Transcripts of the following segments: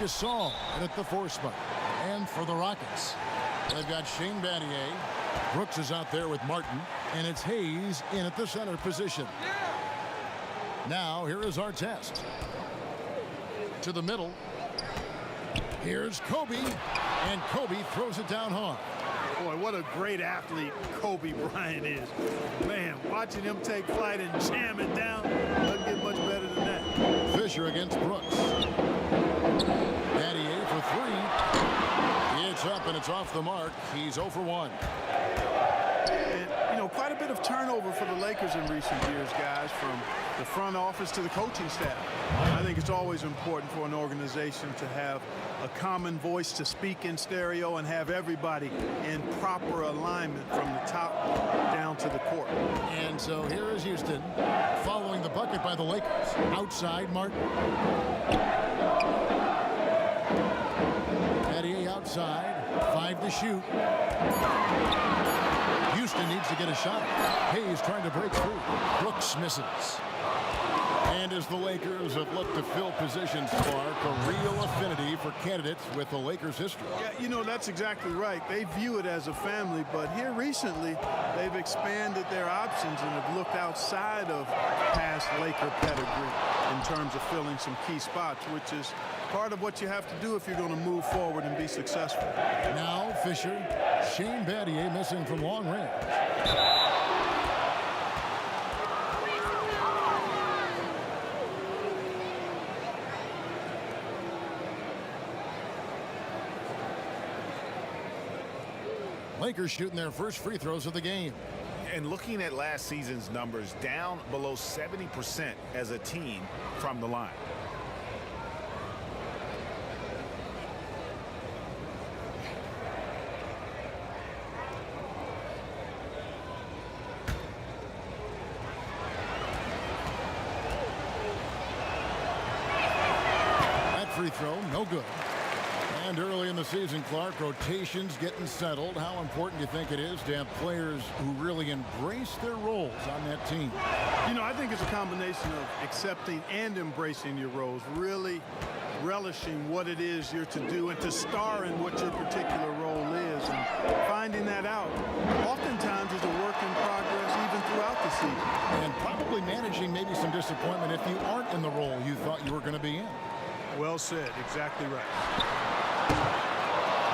Gasol in at the 4 spot. And for the Rockets, they've got Shane Battier. Brooks is out there with Martin. And it's Hayes in at the center position. Now, here is our test. To the middle. Here's Kobe. And Kobe throws it down hard. Boy, what a great athlete Kobe Bryant is. Man, watching him take flight and jam it down doesn't get much better than that. Fisher against Brooks. Battier for 3. It's up and it's off the mark. He's 0 for 1. And, you know, quite a bit of turnover for the Lakers in recent years, guys, from the front office to the coaching staff. I think it's always important for an organization to have a common voice to speak in stereo and have everybody in proper alignment from the top down to the court. And so here is Houston following the bucket by the Lakers. Outside Martin. Battier outside. 5 to shoot. Houston needs to get a shot. Hayes trying to break through. Brooks misses. And as the Lakers have looked to fill positions, Clark, a real affinity for candidates with the Lakers' history. Yeah, you know, that's exactly right. They view it as a family, but here recently, they've expanded their options and have looked outside of past Laker pedigree in terms of filling some key spots, which is part of what you have to do if you're going to move forward and be successful. Now Fisher, Shane Battier missing from long range. Lakers shooting their first free throws of the game. And looking at last season's numbers, down below 70% as a team from the line. That free throw, no good. And early in the season, Clark, rotations getting settled. How important do you think it is to have players who really embrace their roles on that team? You know, I think it's a combination of accepting and embracing your roles, really relishing what it is you're to do and to star in what your particular role is. And finding that out oftentimes is a work in progress even throughout the season. And probably managing maybe some disappointment if you aren't in the role you thought you were going to be in. Well said. Exactly right.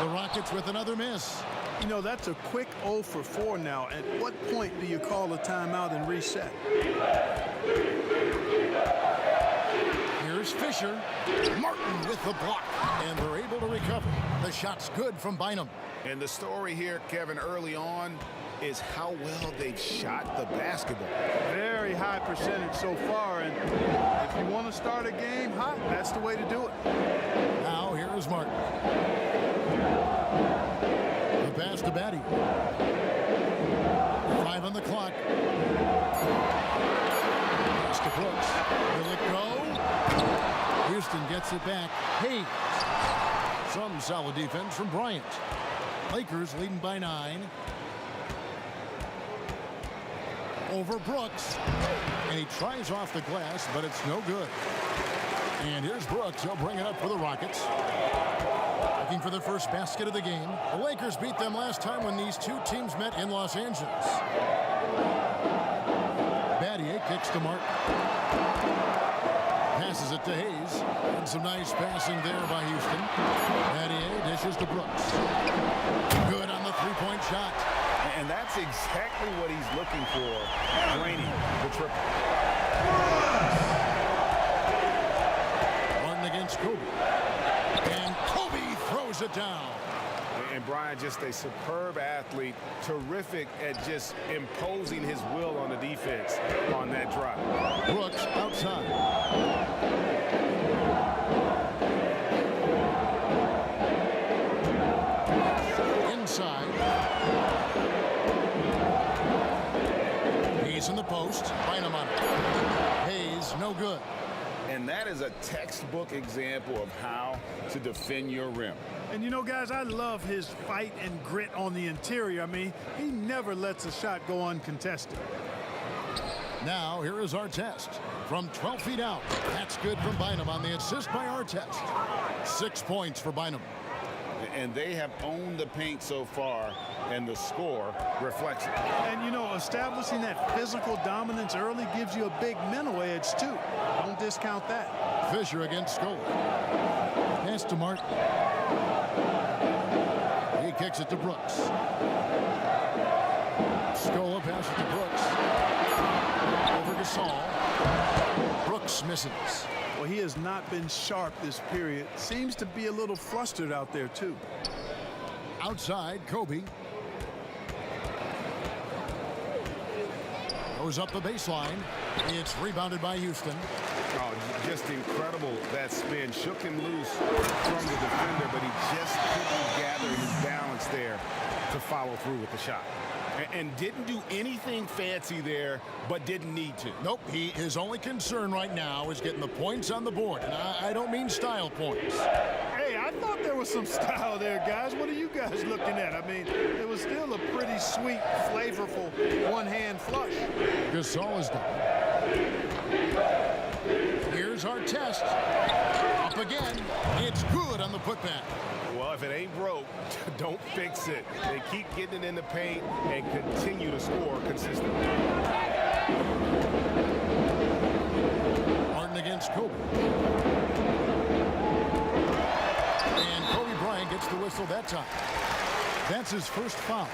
The Rockets with another miss. You know, that's a quick 0 for 4 now. At what point do you call a timeout and reset? Here's Fisher. Martin with the block. And they're able to recover. The shot's good from Bynum. And the story here, Kevin, early on is how well they've shot the basketball. Very high percentage so far. And if you want to start a game hot, that's the way to do it. Now here is Martin. The pass to Batty. 5 on the clock. Pass to Brooks. Will it go? Houston gets it back. Hayes. Some solid defense from Bryant. Lakers leading by 9. Over Brooks. And he tries off the glass, but it's no good. And here's Brooks. He'll bring it up for the Rockets. Looking for their first basket of the game. The Lakers beat them last time when these two teams met in Los Angeles. Battier kicks to Martin. Passes it to Hayes. And some nice passing there by Houston. Battier dishes to Brooks. Good on the three-point shot. And that's exactly what he's looking for, draining the triple. Martin against Kobe. And Kobe throws it down. And Bryant, just a superb athlete, terrific at just imposing his will on the defense on that drive. Brooks outside. Inside. Hayes in the post. Bynum on it. Hayes, no good. And that is a textbook example of how to defend your rim. And you know, guys, I love his fight and grit on the interior. I mean, he never lets a shot go uncontested. Now, here is our test. From 12 feet out. That's good from Bynum on the assist by our test. 6 points for Bynum. And they have owned the paint so far, and the score reflects it. And, you know, establishing that physical dominance early gives you a big mental edge, too. Don't discount that. Fisher against Scola. Pass to Martin. He kicks it to Brooks. Scola passes to Brooks. Over Gasol. Brooks misses. Well, he has not been sharp this period. Seems to be a little flustered out there, too. Outside, Kobe. Goes up the baseline. It's rebounded by Houston. Oh, just incredible. That spin shook him loose from the defender, but he just couldn't gather his balance there to follow through with the shot. And didn't do anything fancy there, but didn't need to. Nope, his only concern right now is getting the points on the board. And I don't mean style points. Hey, I thought there was some style there, guys. What are you guys looking at? I mean, it was still a pretty sweet, flavorful one-hand flush. Gasol is done. Here's our test. Up again. It's good on the putback. Well, if it ain't broke, don't fix it. They keep getting it in the paint and continue to score consistently. Martin against Kobe. And Kobe Bryant gets the whistle that time. That's his first foul.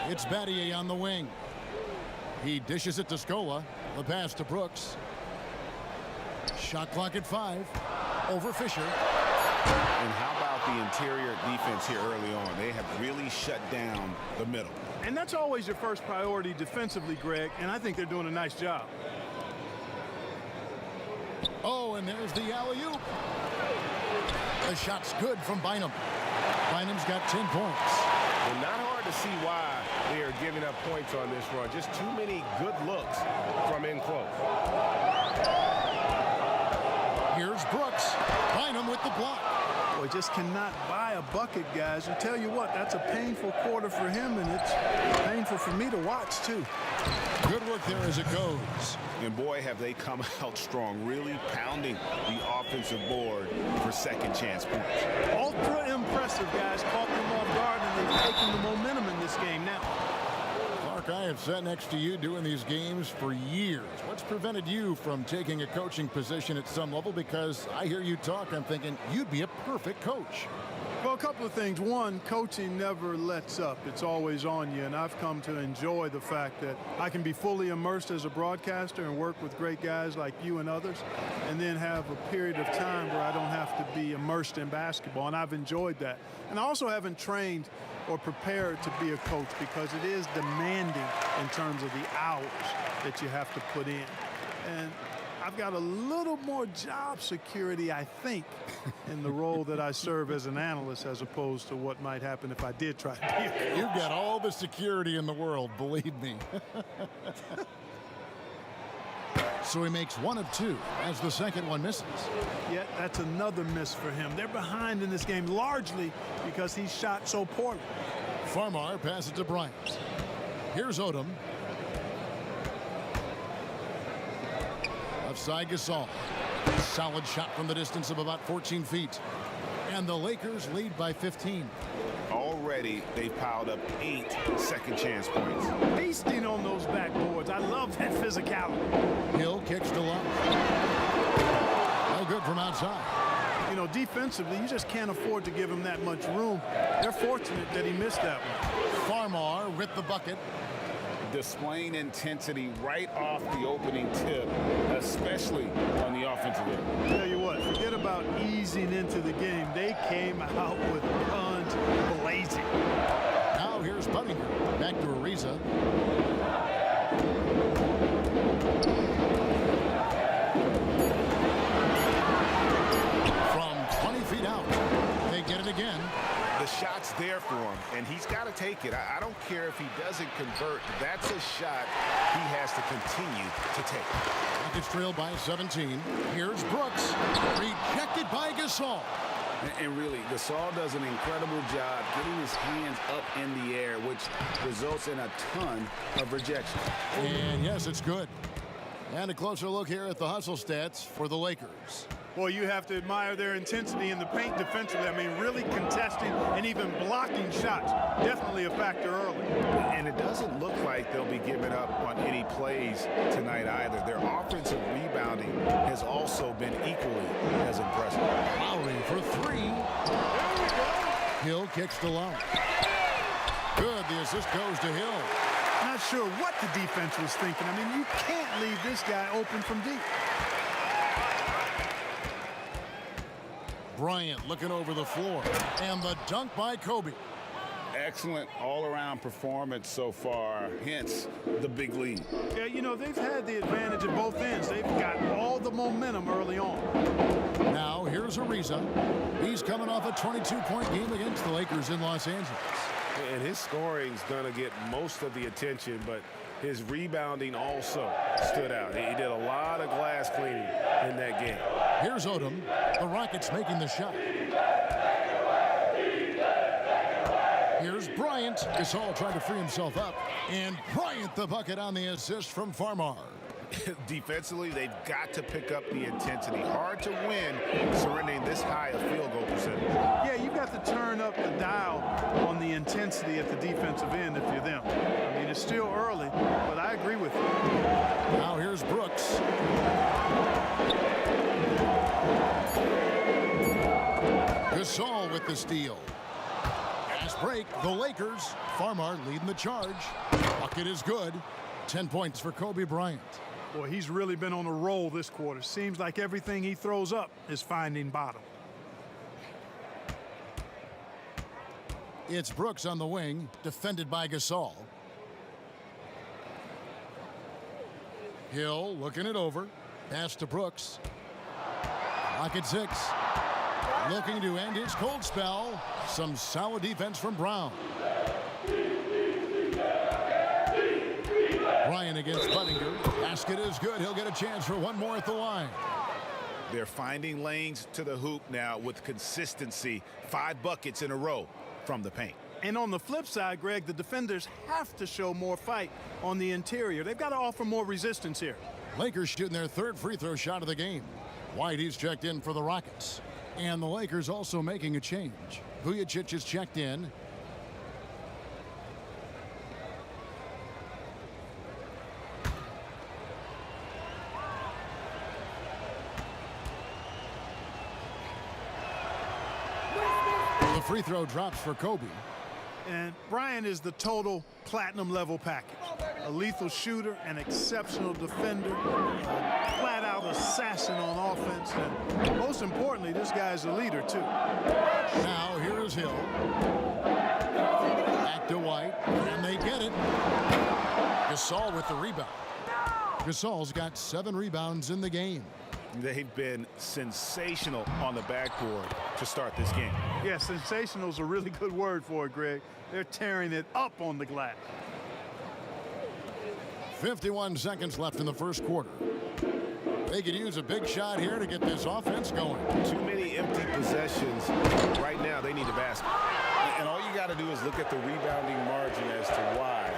It's Battier on the wing. He dishes it to Scola. The pass to Brooks. Shot clock at 5. Over Fisher. And how about the interior defense here early on? They have really shut down the middle. And that's always your first priority defensively, Greg, and I think they're doing a nice job. Oh, and there's the alley-oop. The shot's good from Bynum. Bynum's got 10 points. Well, not hard to see why they are giving up points on this run. Just too many good looks from in close. Here's Brooks. Bynum with the block. Boy, just cannot buy a bucket, guys. And tell you what, that's a painful quarter for him, and it's painful for me to watch, too. Good work there as it goes. And boy, have they come out strong, really pounding the offensive board for second chance points. Ultra impressive, guys. Caught them off guard, and they've taken the momentum in this game now. Clark, I have sat next to you doing these games for years. What's prevented you from taking a coaching position at some level? Because I hear you talk, I'm thinking you'd be a perfect coach. Well, a couple of things. One, coaching never lets up. It's always on you, and I've come to enjoy the fact that I can be fully immersed as a broadcaster and work with great guys like you and others, and then have a period of time where I don't have to be immersed in basketball, and I've enjoyed that. And I also haven't trained or prepared to be a coach because it is demanding in terms of the hours that you have to put in. And I've got a little more job security, I think, in the role that I serve as an analyst as opposed to what might happen if I did try to be a coach. You've got all the security in the world, believe me. So he makes 1 of 2 as the second one misses. Yet that's another miss for him. They're behind in this game largely because he shot so poorly. Farmar passes to Bryant. Here's Odom. Offside Gasol. Solid shot from the distance of about 14 feet. And the Lakers lead by 15. Already, they've piled up 8 second chance points. Feasting on those backboards. I love that physicality. Hill kicks to Love. No good from outside. You know, defensively, you just can't afford to give him that much room. They're fortunate that he missed that one. Farmar with the bucket. Displaying intensity right off the opening tip, especially on the offensive end. Tell you what, forget about easing into the game. They came out with guns blazing. Now here's Buttinger. Back to Ariza. From 20 feet out, they get it again. The shot's there for him, and he's got to take it. I don't care if he doesn't convert. That's a shot he has to continue to take. Rockets trailed by 17. Here's Brooks. Rejected by Gasol. And really, Gasol does an incredible job getting his hands up in the air, which results in a ton of rejection. And yes, it's good. And a closer look here at the hustle stats for the Lakers. Well, you have to admire their intensity in the paint defensively. I mean, really contesting and even blocking shots. Definitely a factor early. And it doesn't look like they'll be giving up on any plays tonight either. Their offensive rebounding has also been equally as impressive. Lowry for three. Hill kicks the line. Good. The assist goes to Hill. Not sure what the defense was thinking. I mean, you can't leave this guy open from deep. Bryant looking over the floor. And the dunk by Kobe. Excellent all-around performance so far, hence the big lead. Yeah, you know, they've had the advantage at both ends. They've got all the momentum early on. Now, here's Ariza. He's coming off a 22-point game against the Lakers in Los Angeles. And his scoring's going to get most of the attention, but his rebounding also stood out. He did a lot of glass cleaning in that game. Here's Odom. The Rockets making the shot. Here's Bryant. Gasol trying to free himself up. And Bryant the bucket on the assist from Farmar. Defensively, they've got to pick up the intensity. Hard to win surrendering this high a field goal percentage. Yeah, you've got to turn up the dial on the intensity at the defensive end if you're them. I mean, it's still early, but I agree with you. Now here's Brooks. Gasol with the steal. Fast break, the Lakers. Farmar leading the charge. Bucket is good. 10 points for Kobe Bryant. Boy, he's really been on a roll this quarter. Seems like everything he throws up is finding bottom. It's Brooks on the wing, defended by Gasol. Hill looking it over. Pass to Brooks. Clock at 6. Looking to end his cold spell. Some solid defense from Brown. Ryan against Buttinger. Basket is good. He'll get a chance for one more at the line. They're finding lanes to the hoop now with consistency. 5 buckets in a row from the paint. And on the flip side, Greg, the defenders have to show more fight on the interior. They've got to offer more resistance here. Lakers shooting their 3rd free throw shot of the game. White, he's checked in for the Rockets. And the Lakers also making a change. Vujacic is checked in. The free throw drops for Kobe. And Bryant is the total platinum level package. A lethal shooter, an exceptional defender, a flat-out assassin on offense, and most importantly, this guy's a leader, too. Now, here is Hill. Back to White, and they get it. Gasol with the rebound. Gasol's got 7 rebounds in the game. They've been sensational on the backboard to start this game. Yeah, sensational is a really good word for it, Greg. They're tearing it up on the glass. 51 seconds left in the first quarter. They could use a big shot here to get this offense going. Too many empty possessions. Right now, they need a basket. And all you got to do is look at the rebounding margin as to why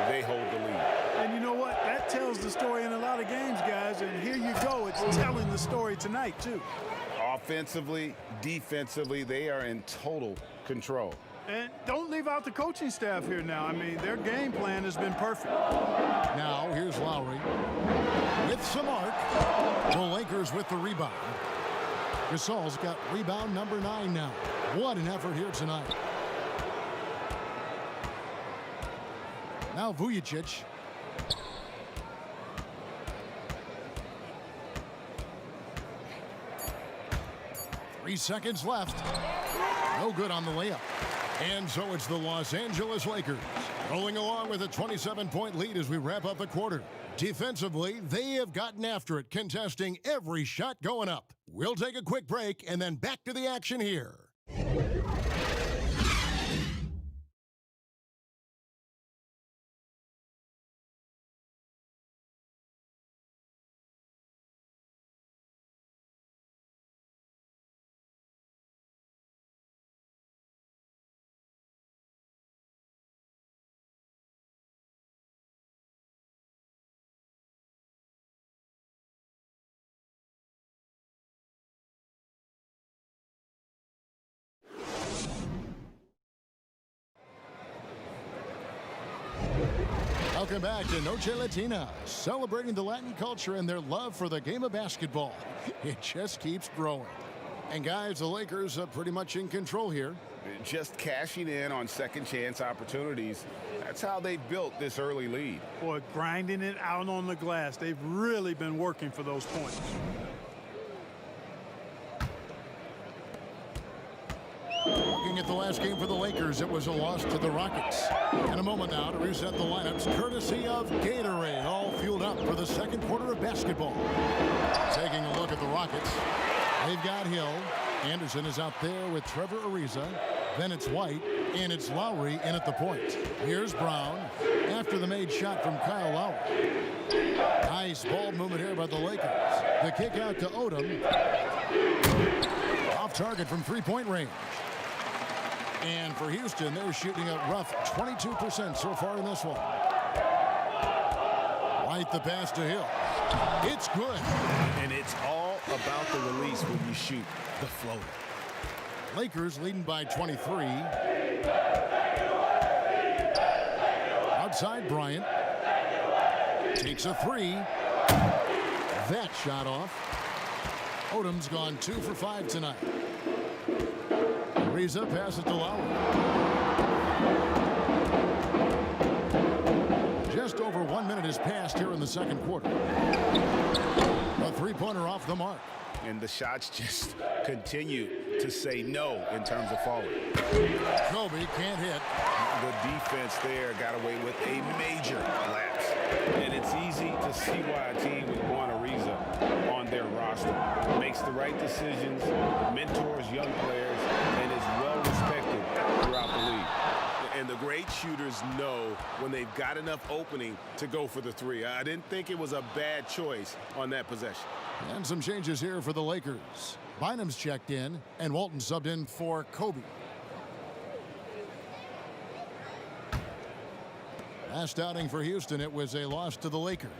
they hold the lead. And you know what? That tells the story in a lot of games, guys. And here you go. It's telling the story tonight, too. Offensively, defensively, they are in total control. And don't leave out the coaching staff here now. I mean, their game plan has been perfect. Now, here's Lowry with some arc. The Lakers with the rebound. Gasol's got rebound number 9 now. What an effort here tonight. Now Vujacic. 3 seconds left. No good on the layup. And so it's the Los Angeles Lakers rolling along with a 27-point lead as we wrap up the quarter. Defensively, they have gotten after it, contesting every shot going up. We'll take a quick break and then back to the action here. Welcome back to Noche Latina, celebrating the Latin culture and their love for the game of basketball. It just keeps growing. And guys, the Lakers are pretty much in control here. Just cashing in on second chance opportunities. That's how they built this early lead. Boy, grinding it out on the glass. They've really been working for those points. Looking at the last game for the Lakers, it was a loss to the Rockets. In a moment now to reset the lineups, courtesy of Gatorade, all fueled up for the second quarter of basketball. Taking a look at the Rockets, they've got Hill. Anderson is out there with Trevor Ariza. Then it's White, and it's Lowry in at the point. Here's Brown after the made shot from Kyle Lowry. Nice ball movement here by the Lakers. The kick out to Odom. Off target from three-point range. And for Houston, they're shooting a rough 22% so far in this one. White the pass to Hill. It's good. And it's all about the release when you shoot the floater. Lakers leading by 23. Outside Bryant. Takes a three. That shot off. Odom's gone 2 for 5 tonight. Ariza passes to Lowry. Just over 1 minute has passed here in the second quarter. A three-pointer off the mark. And the shots just continue to say no in terms of falling. Kobe can't hit. The defense there got away with a major lapse. And it's easy to see why a team would want Ariza on their roster. Makes the right decisions, mentors young players, and is well respected throughout the league. And the great shooters know when they've got enough opening to go for the three. I didn't think it was a bad choice on that possession. And some changes here for the Lakers. Bynum's checked in, and Walton subbed in for Kobe. Last outing for Houston, it was a loss to the Lakers.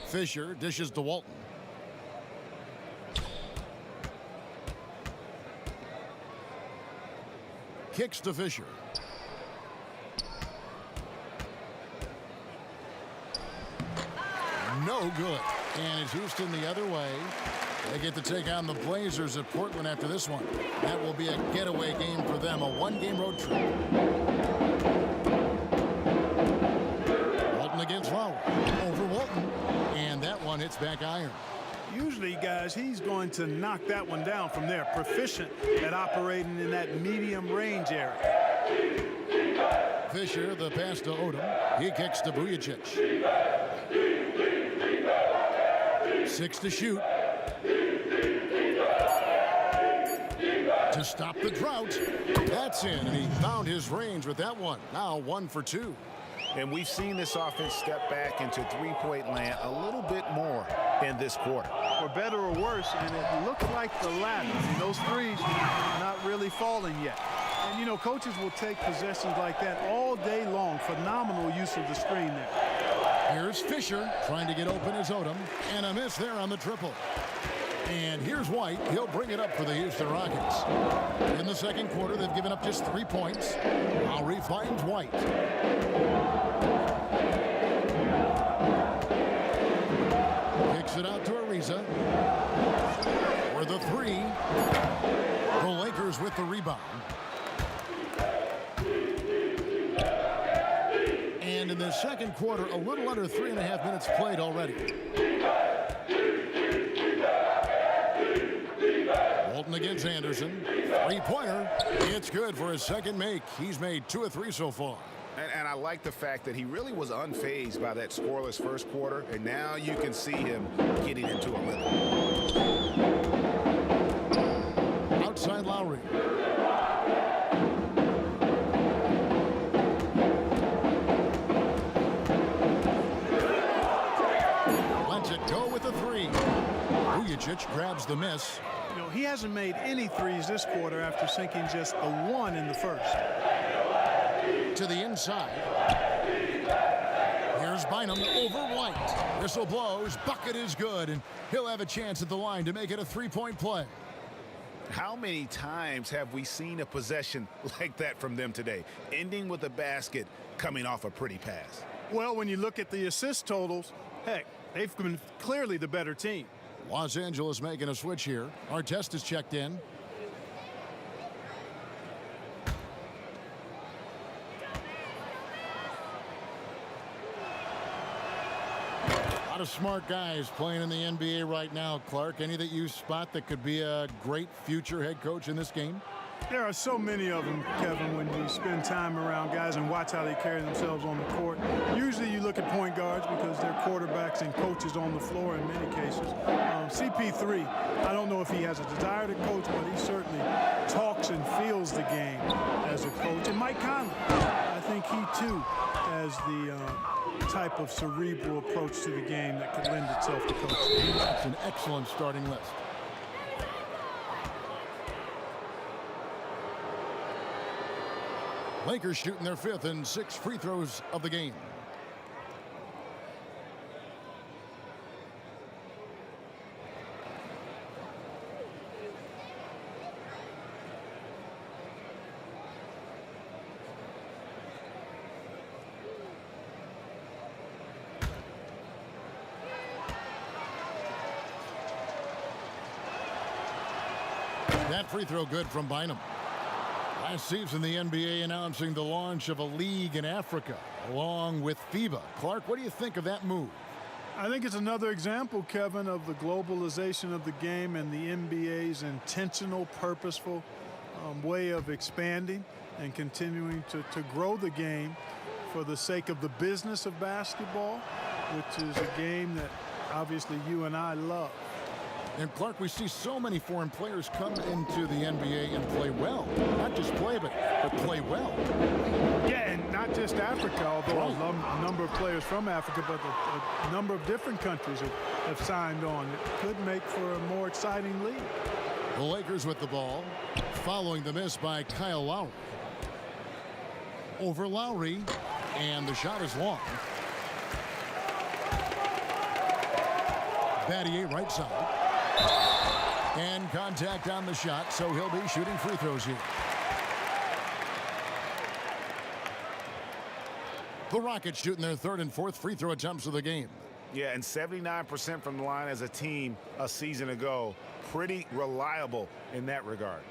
Fisher dishes to Walton. Kicks to Fisher. No good. And it's Houston the other way. They get to take on the Blazers at Portland after this one. That will be a getaway game for them, a one-game road trip. Walton against Lowry. Over Walton. And that one hits back iron. Usually, guys, he's going to knock that one down from there. Proficient at operating in that medium range area. Fisher, the pass to Odom. He kicks to Vujacic. 6 to shoot. To stop the drought. That's in, and he found his range with that one. Now 1 for 2. And we've seen this offense step back into three-point land a little bit more in this quarter. For better or worse, and it looks like the latter. I mean, those threes are not really falling yet. And, you know, coaches will take possessions like that all day long. Phenomenal use of the screen there. Here's Fisher trying to get open as Odom, and a miss there on the triple. And here's White. He'll bring it up for the Houston Rockets. In the second quarter, they've given up just 3 points. Lowry finds White. Kicks it out to Ariza. For the three. The Lakers with the rebound. And in the second quarter, a little under 3.5 minutes played already. Walton against Anderson. Three-pointer. It's good for his second make. He's made 2 of 3 so far. And I like the fact that he really was unfazed by that scoreless first quarter, and now you can see him getting into a rhythm. Outside Lowry. Lets it go with the three. Vujacic grabs the miss. You know, he hasn't made any threes this quarter after sinking just a one in the first. To the inside. Here's Bynum over White. Whistle blows. Bucket is good, and he'll have a chance at the line to make it a three-point play. How many times have we seen a possession like that from them today, ending with a basket coming off a pretty pass? Well, when you look at the assist totals, heck, they've been clearly the better team. Los Angeles making a switch here. Artest is checked in. A lot of smart guys playing in the NBA right now, Clark. Any that you spot that could be a great future head coach in this game? There are so many of them, Kevin, when you spend time around guys and watch how they carry themselves on the court. Usually you look at point guards because they're quarterbacks and coaches on the floor in many cases. CP3, I don't know if he has a desire to coach, but he certainly talks and feels the game as a coach. And Mike Conley, I think he too has the type of cerebral approach to the game that could lend itself to coaching. That's an excellent starting list. Lakers shooting their 5th and 6th free throws of the game. That free throw good from Bynum. Last season, the NBA announcing the launch of a league in Africa, along with FIBA. Clark, what do you think of that move? I think it's another example, Kevin, of the globalization of the game and the NBA's intentional, purposeful way of expanding and continuing to grow the game for the sake of the business of basketball, which is a game that obviously you and I love. And Clark, we see so many foreign players come into the NBA and play well. Not just play, but play well. Yeah, and not just Africa, although a number of players from Africa, but a number of different countries have signed on. It could make for a more exciting league. The Lakers with the ball, following the miss by Kyle Lowry. Over Lowry, and the shot is long. Battier right side. And contact on the shot, so he'll be shooting free throws here. The Rockets shooting their 3rd and 4th free throw attempts of the game. Yeah, and 79% from the line as a team a season ago. Pretty reliable in that regard.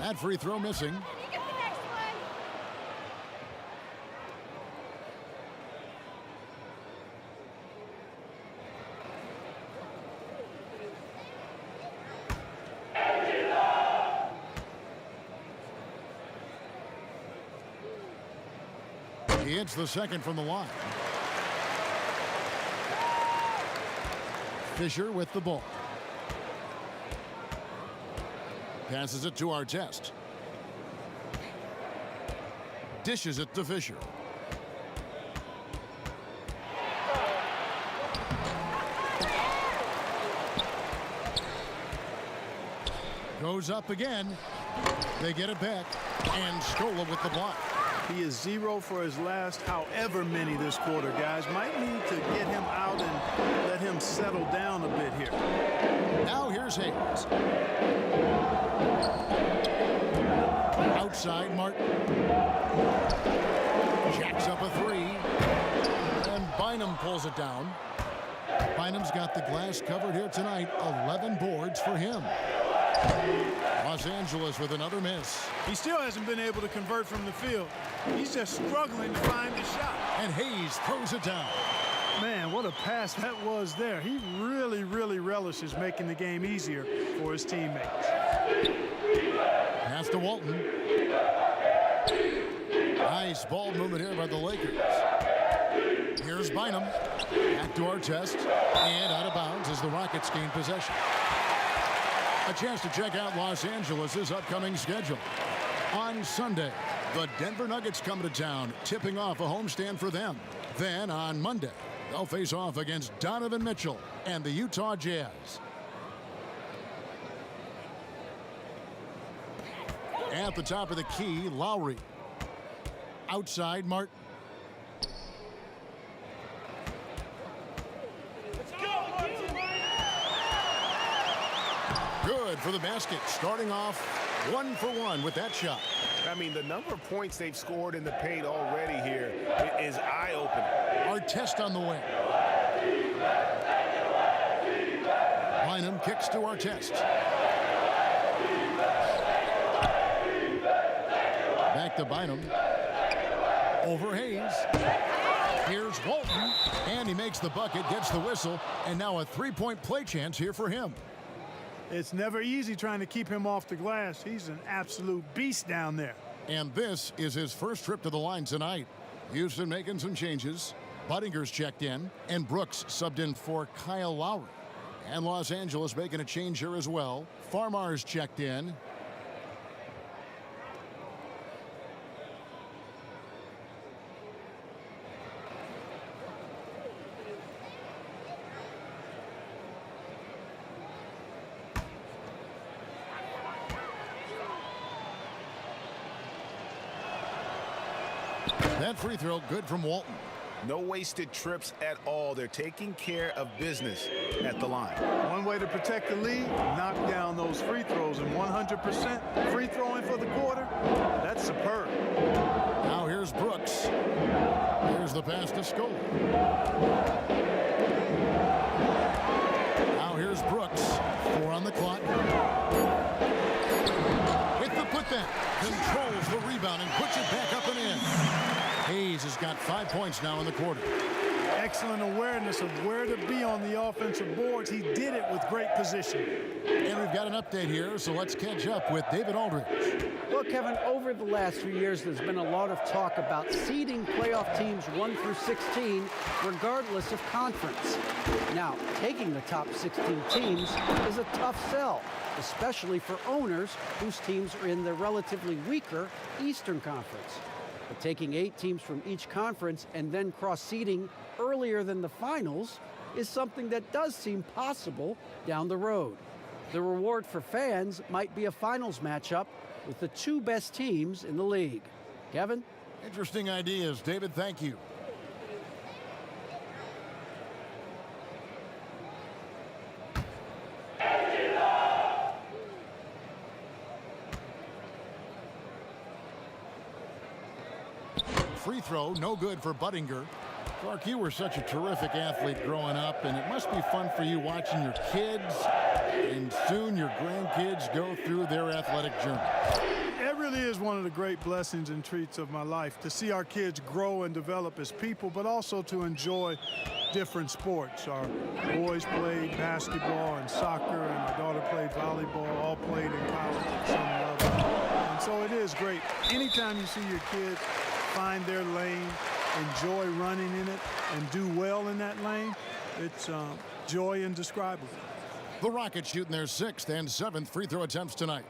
That free throw missing. He hits the second from the line. Fisher with the ball. Passes it to Artest. Dishes it to Fisher. Goes up again. They get it back. And Scola with the block. He is 0 for his last however many this quarter, guys. Might need to get him out and let him settle down a bit here. Now here's Hayes. Outside Martin. Jacks up a 3. And Bynum pulls it down. Bynum's got the glass covered here tonight. 11 boards for him. Los Angeles with another miss. He still hasn't been able to convert from the field. He's just struggling to find the shot. And Hayes throws it down. Man, what a pass that was there. He really, really relishes making the game easier for his teammates. Pass to Walton. Nice ball movement here by the Lakers. Here's Bynum. Back to Artest. And out of bounds as the Rockets gain possession. A chance to check out Los Angeles' upcoming schedule. On Sunday, the Denver Nuggets come to town, tipping off a homestand for them. Then on Monday, they'll face off against Donovan Mitchell and the Utah Jazz. At the top of the key, Lowry. Outside Martin. good for the basket. Starting off 1 for 1 with that shot. I mean, the number of points they've scored in the paint already here is eye-opening. Our test on the way. Bynum kicks to our test. Back to Bynum. Over Hayes. Here's Walton. And he makes the bucket, gets the whistle, and now a three-point play chance here for him. It's never easy trying to keep him off the glass. He's an absolute beast down there. And this is his first trip to the line tonight. Houston making some changes. Buddinger's checked in, and Brooks subbed in for Kyle Lowry. And Los Angeles making a change here as well. Farmar's checked in. That free throw good from Walton. No wasted trips at all. They're taking care of business at the line. One way to protect the lead, knock down those free throws, and 100% free throwing for the quarter, that's superb. Now here's Brooks. Here's the pass to Scola. Now here's Brooks. 4 on the clock. Hit the putback. Controls the rebound and puts it back up and in. Hayes has got 5 points now in the quarter. Excellent awareness of where to be on the offensive boards. He did it with great position. And we've got an update here, so let's catch up with David Aldridge. Well, Kevin, over the last few years, there's been a lot of talk about seeding playoff teams 1 through 16, regardless of conference. Now, taking the top 16 teams is a tough sell, especially for owners whose teams are in the relatively weaker Eastern Conference. But taking 8 teams from each conference and then cross-seeding earlier than the finals is something that does seem possible down the road. The reward for fans might be a finals matchup with the 2 best teams in the league. Kevin? Interesting ideas. David, thank you. Free throw, no good for Budinger. Clark, you were such a terrific athlete growing up, and it must be fun for you watching your kids and soon your grandkids go through their athletic journey. It really is one of the great blessings and treats of my life to see our kids grow and develop as people, but also to enjoy different sports. Our boys played basketball and soccer, and my daughter played volleyball, all played in college at some level. And so it is great. Anytime you see your kids find their lane, enjoy running in it, and do well in that lane, it's joy indescribable. The Rockets shooting their 6th and 7th free throw attempts tonight.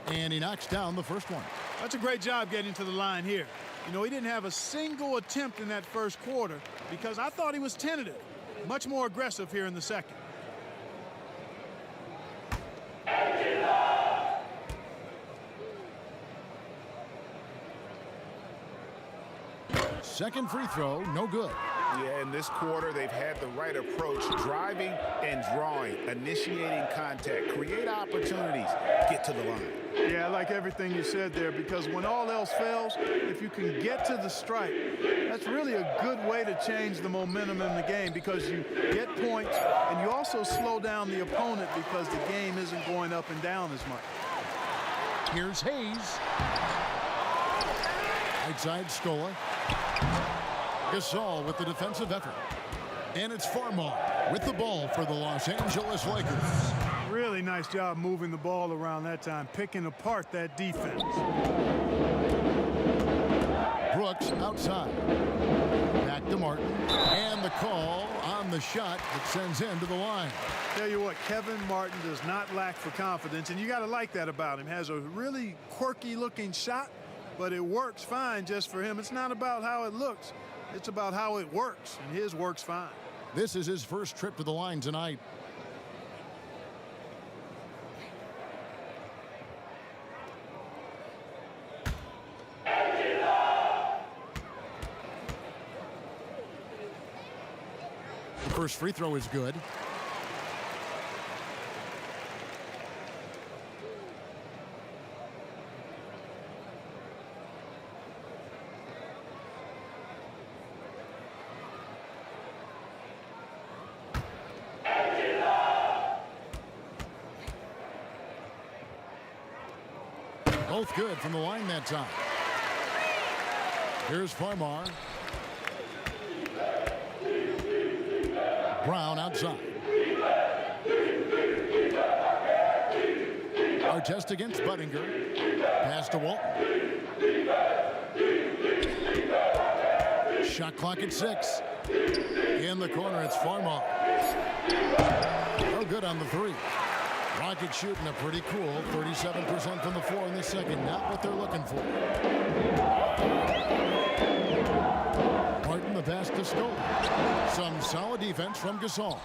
And he knocks down the first one. That's a great job getting to the line here. You know, he didn't have a single attempt in that first quarter because I thought he was tentative. Much more aggressive here in the second. Second free throw, no good. Yeah, in this quarter, they've had the right approach, driving and drawing, initiating contact, create opportunities, get to the line. Yeah, I like everything you said there, because when all else fails, if you can get to the stripe, that's really a good way to change the momentum in the game, because you get points and you also slow down the opponent because the game isn't going up and down as much. Here's Hayes. Right side, Scola. Gasol with the defensive effort. And it's Farmar with the ball for the Los Angeles Lakers. Really nice job moving the ball around that time, picking apart that defense. Brooks outside. Back to Martin. And the call on the shot that sends him to the line. Tell you what, Kevin Martin does not lack for confidence, and you got to like that about him. Has a really quirky looking shot, but it works fine just for him. It's not about how it looks. It's about how it works, and his works fine. This is his first trip to the line tonight. The first free throw is good. Both good from the line that time. Here's Farmar. Brown outside. Artest against Budinger. Pass to Walton. Shot clock at 6. In the corner, it's Farmar. No good on the 3. Rockets shooting a pretty cool 37% from the floor in the second. Not what they're looking for. Martin the pass to Stoll. Some solid defense from Gasol.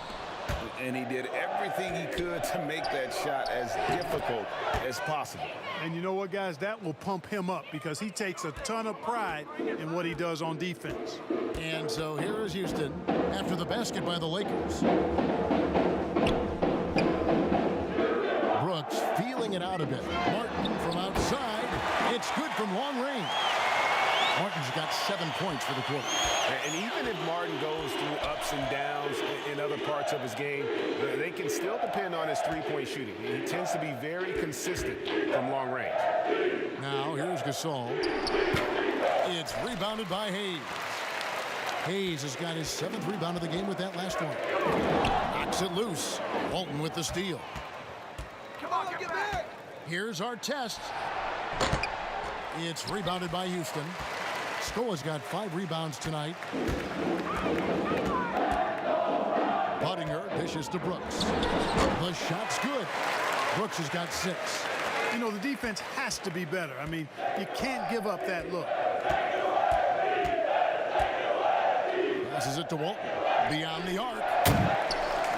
And he did everything he could to make that shot as difficult as possible. And you know what, guys? That will pump him up because he takes a ton of pride in what he does on defense. And so here is Houston after the basket by the Lakers. Brooks feeling it out a bit. Martin from outside. It's good from long range. Martin's got 7 points for the quarter. And even if Martin goes through ups and downs in other parts of his game, they can still depend on his three-point shooting. He tends to be very consistent from long range. Now here's Gasol. It's rebounded by Hayes. Hayes has got his 7th rebound of the game with that last one. Knocks it loose. Walton with the steal. Come on, get back. Here's our test. It's rebounded by Houston. Skola's got 5 rebounds tonight. Budinger dishes to Brooks. The shot's good. Brooks has got 6. You know, the defense has to be better. I mean, you can't give up that look. Passes it to Walton. Beyond the arc.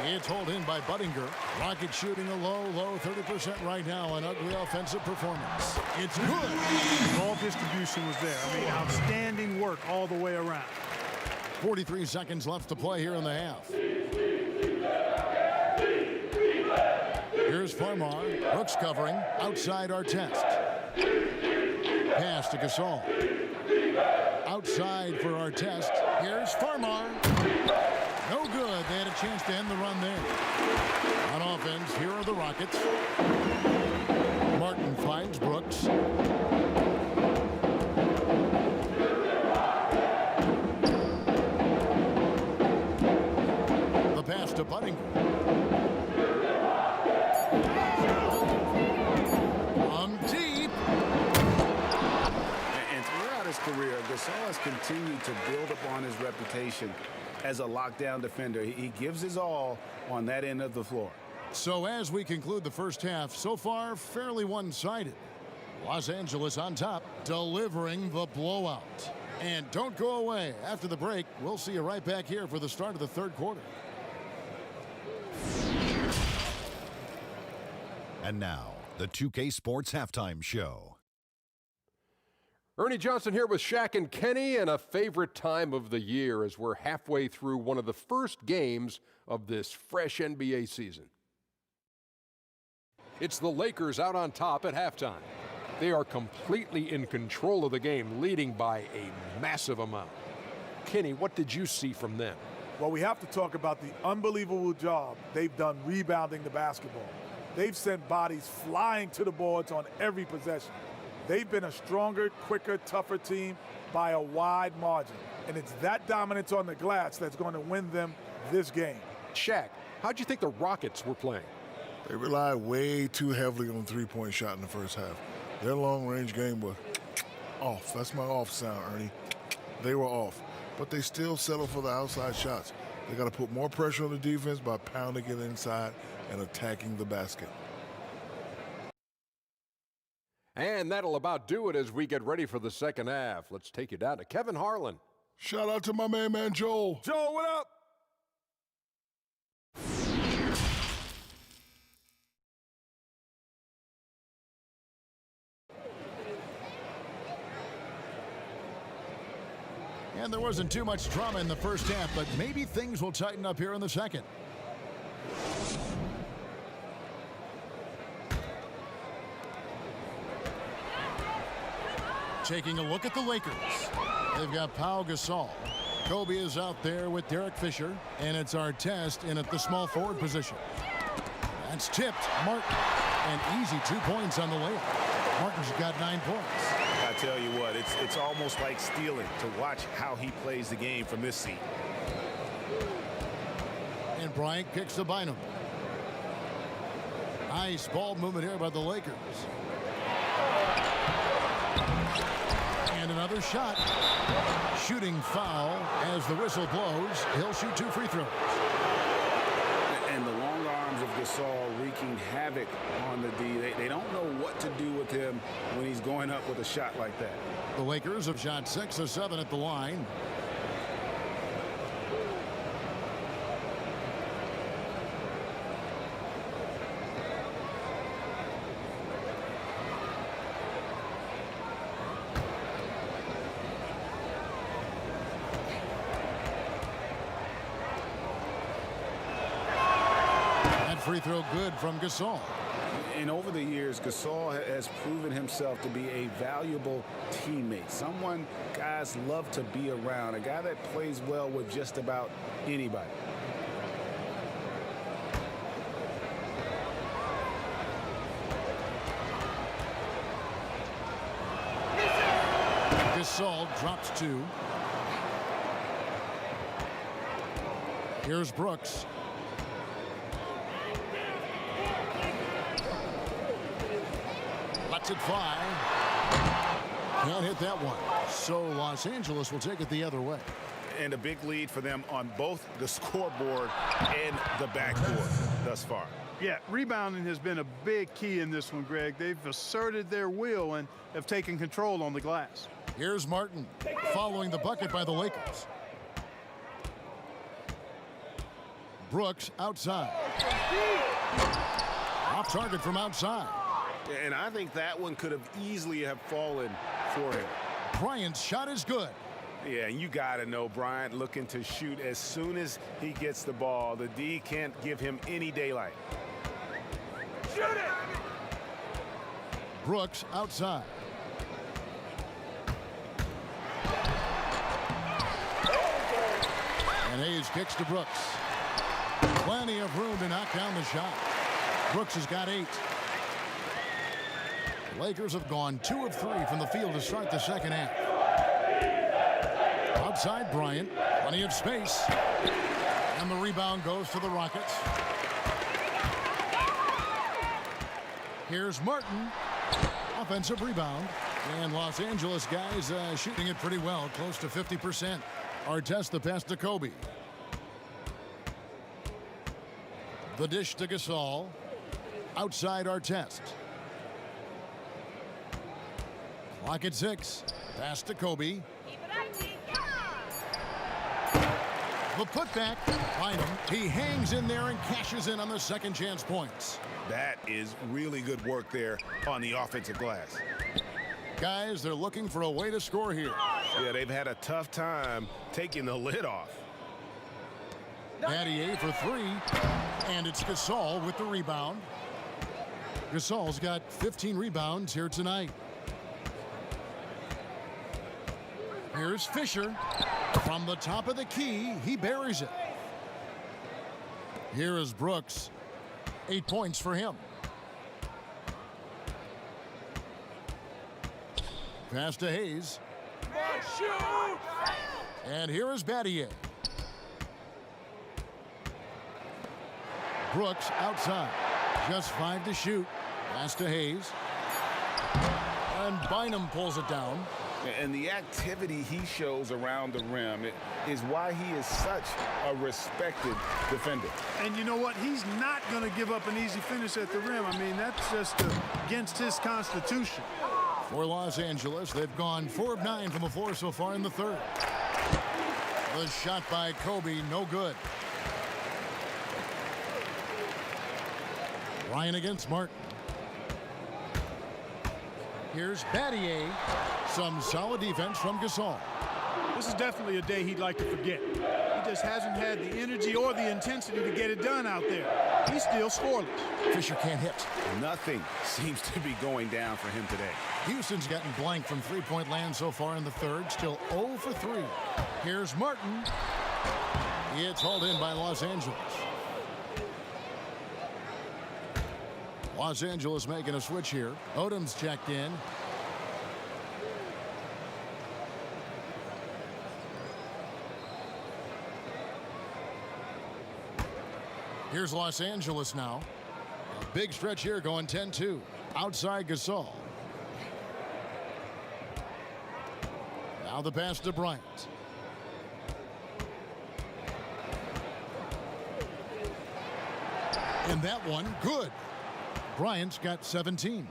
It's hauled in by Budinger. Rockets shooting a low 30% right now. An ugly offensive performance. It's good. Ball distribution was there. I mean, outstanding work all the way around. 43 seconds left to play here in the half. Here's Farmar. Brooks covering. Outside Artest. Pass to Gasol. Outside for Artest. Here's Farmar. No good. They had a chance to end the run there. On offense, here are the Rockets. Martin finds Brooks. The pass to Budinger. From deep. And throughout his career, Gasol has continued to build upon his reputation as a lockdown defender. He gives his all on that end of the floor. So as we conclude the first half, so far fairly one-sided. Los Angeles on top, delivering the blowout. And don't go away. After the break, we'll see you right back here for the start of the third quarter. And now, the 2K Sports Halftime Show. Ernie Johnson here with Shaq and Kenny, and a favorite time of the year as we're halfway through one of the first games of this fresh NBA season. It's the Lakers out on top at halftime. They are completely in control of the game, leading by a massive amount. Kenny, what did you see from them? Well, we have to talk about the unbelievable job they've done rebounding the basketball. They've sent bodies flying to the boards on every possession. They've been a stronger, quicker, tougher team by a wide margin. And it's that dominance on the glass that's going to win them this game. Shaq, how'd you think the Rockets were playing? They relied way too heavily on the three-point shot in the first half. Their long-range game was off. That's my off sound, Ernie. They were off. But they still settle for the outside shots. They got to put more pressure on the defense by pounding it inside and attacking the basket. And that'll about do it as we get ready for the second half. Let's take you down to Kevin Harlan. Shout out to my man Joel. Joel, what up? And there wasn't too much drama in the first half, but maybe things will tighten up here in the second. Taking a look at the Lakers. They've got Pau Gasol. Kobe is out there with Derek Fisher, and it's Artest in at the small forward position. That's tipped. Martin. And easy 2 points on the layup. Martin's got 9 points. I tell you what, it's almost like stealing to watch how he plays the game from this seat. And Bryant kicks to Bynum. Nice ball movement here by the Lakers. And another shot. Shooting foul as the whistle blows. He'll shoot 2 free throws. And the long arms of Gasol wreaking havoc on the D. They don't know what to do with him when he's going up with a shot like that. The Lakers have shot 6 of 7 at the line. Free throw good from Gasol. And over the years, Gasol has proven himself to be a valuable teammate. Someone guys love to be around. A guy that plays well with just about anybody. Gasol drops 2. Here's Brooks. Lets it fly. Can't hit that one. So Los Angeles will take it the other way. And a big lead for them on both the scoreboard and the backboard thus far. Yeah, rebounding has been a big key in this one, Greg. They've asserted their will and have taken control on the glass. Here's Martin following the bucket by the Lakers. Brooks outside. Off target from outside. And I think that one could have easily have fallen for him. Bryant's shot is good. Yeah, and you got to know Bryant looking to shoot as soon as he gets the ball. The D can't give him any daylight. Shoot it! Brooks outside. And Hayes kicks to Brooks. Plenty of room to knock down the shot. Brooks has got 8. The Lakers have gone 2 of 3 from the field to start the second half. Outside Bryant, plenty of space. And the rebound goes to the Rockets. Here's Martin. Offensive rebound. And Los Angeles guys shooting it pretty well, close to 50%. Artest the pass to Kobe. The dish to Gasol. Outside Artest. Clock at 6. Pass to Kobe. The putback. Bynum. He hangs in there and cashes in on the second chance points. That is really good work there on the offensive glass. Guys, they're looking for a way to score here. Yeah, they've had a tough time taking the lid off. Battier for 3. And it's Gasol with the rebound. Gasol's got 15 rebounds here tonight. Here's Fisher. From the top of the key, he buries it. Here is Brooks. 8 points for him. Pass to Hayes. And here is Battier. Brooks outside. Just 5 to shoot. Pass to Hayes. And Bynum pulls it down. And the activity he shows around the rim is why he is such a respected defender. And you know what? He's not going to give up an easy finish at the rim. I mean, that's just against his constitution. For Los Angeles, they've gone 4 of 9 from the floor so far in the third. The shot by Kobe, no good. Ryan against Martin. Here's Battier. Some solid defense from Gasol. This is definitely a day he'd like to forget. He just hasn't had the energy or the intensity to get it done out there. He's still scoreless. Fisher can't hit. Nothing seems to be going down for him today. Houston's gotten blank from three-point land so far in the third. Still 0 for 3. Here's Martin. It's hauled in by Los Angeles. Los Angeles making a switch here. Odom's checked in. Here's Los Angeles now. A big stretch here going 10-2. Outside Gasol. Now the pass to Bryant. And that one, good. Bryant's got 17.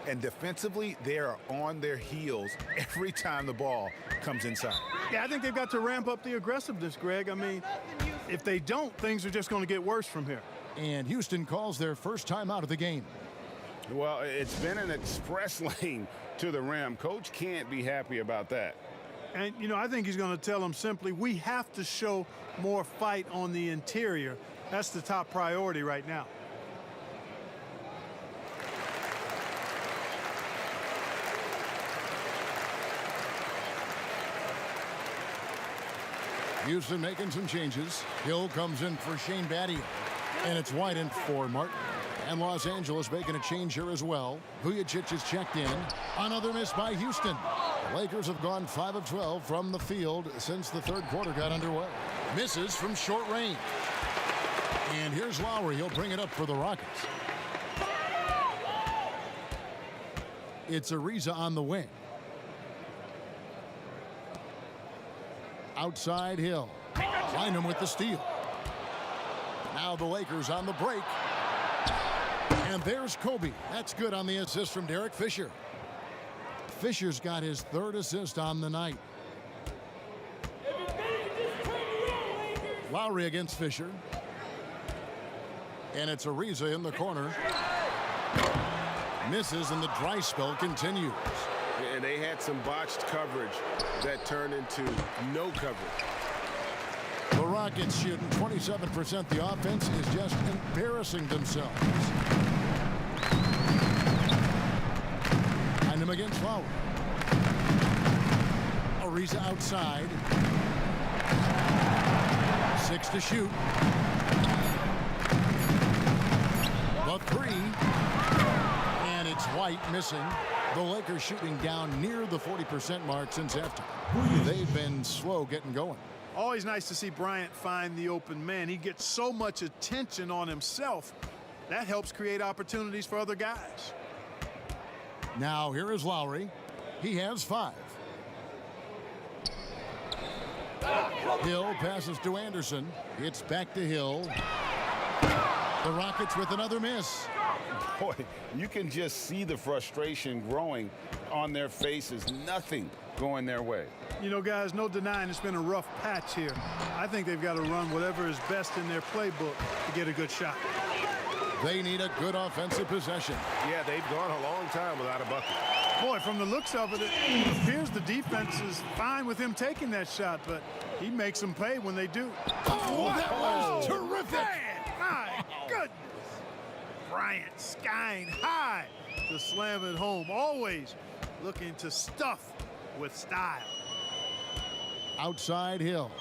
And defensively, they are on their heels every time the ball comes inside. Yeah, I think they've got to ramp up the aggressiveness, Greg. I mean, if they don't, things are just going to get worse from here. And Houston calls their first time out of the game. Well, it's been an express lane to the rim. Coach can't be happy about that. And, you know, I think he's going to tell them simply, we have to show more fight on the interior. That's the top priority right now. Houston making some changes. Hill comes in for Shane Battier. And it's wide in for Martin. And Los Angeles making a change here as well. Vujacic is checked in. Another miss by Houston. The Lakers have gone 5 of 12 from the field since the third quarter got underway. Misses from short range. And here's Lowry. He'll bring it up for the Rockets. It's Ariza on the wing. Outside Hill. Find him with the steal. Now the Lakers on the break. And there's Kobe. That's good on the assist from Derek Fisher. Fisher's got his third assist on the night. Lowry against Fisher. And it's Ariza in the corner. Misses, and the dry spell continues. And they had some botched coverage that turned into no coverage. The Rockets shooting 27%. The offense is just embarrassing themselves. And him against Lowry. Ariza outside. 6 to shoot. The 3. And it's White missing. The Lakers shooting down near the 40% mark since halftime. They've been slow getting going. Always nice to see Bryant find the open man. He gets so much attention on himself. That helps create opportunities for other guys. Now here is Lowry. He has 5. Hill passes to Anderson. It's back to Hill. The Rockets with another miss. Boy, you can just see the frustration growing on their faces. Nothing going their way. You know, guys, no denying it's been a rough patch here. I think they've got to run whatever is best in their playbook to get a good shot. They need a good offensive possession. Yeah, they've gone a long time without a bucket. Boy, from the looks of it, it appears the defense is fine with him taking that shot, but he makes them pay when they do. Oh, that was terrific. Man, my goodness. Bryant skying high to slam it home. Always looking to stuff with style. Outside Hill.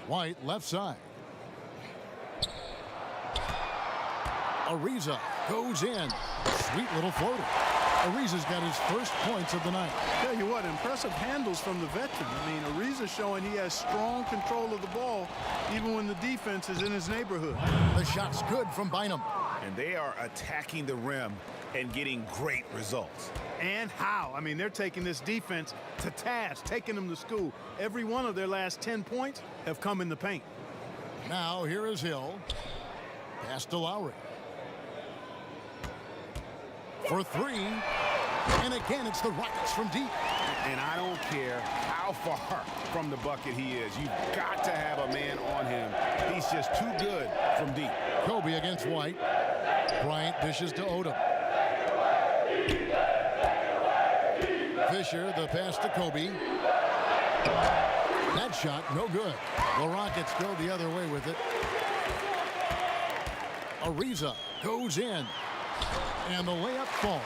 White left side. Ariza goes in. Sweet little floater. Ariza's got his first points of the night. Tell you what, impressive handles from the veteran. I mean, Ariza showing he has strong control of the ball even when the defense is in his neighborhood. The shot's good from Bynum. And they are attacking the rim and getting great results. And how? I mean, they're taking this defense to task, taking them to school. Every one of their last 10 points have come in the paint. Now here is Hill. Pass to Lowry. For three. And again, it's the Rockets from deep. And I don't care how far from the bucket he is. You've got to have a man on him. He's just too good from deep. Kobe against White. Bryant dishes to Odom. Fisher, the pass to Kobe. That shot, no good. The Rockets go the other way with it. Ariza goes in. And the layup falls.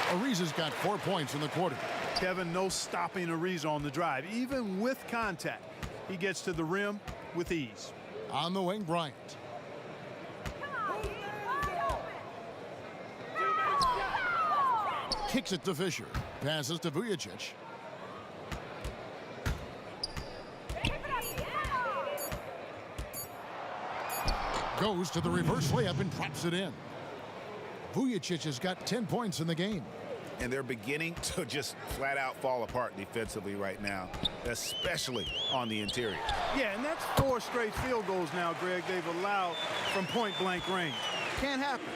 Ariza's got 4 points in the quarter. Kevin, no stopping Ariza on the drive. Even with contact, he gets to the rim with ease. On the wing, Bryant. Kicks it to Fisher. Passes to Vujicic. Goes to the reverse layup and drops it in. Vujicic has got 10 points in the game. And they're beginning to just flat out fall apart defensively right now, especially on the interior. Yeah, and that's 4 straight field goals now, Greg, they've allowed from point-blank range. Can't happen.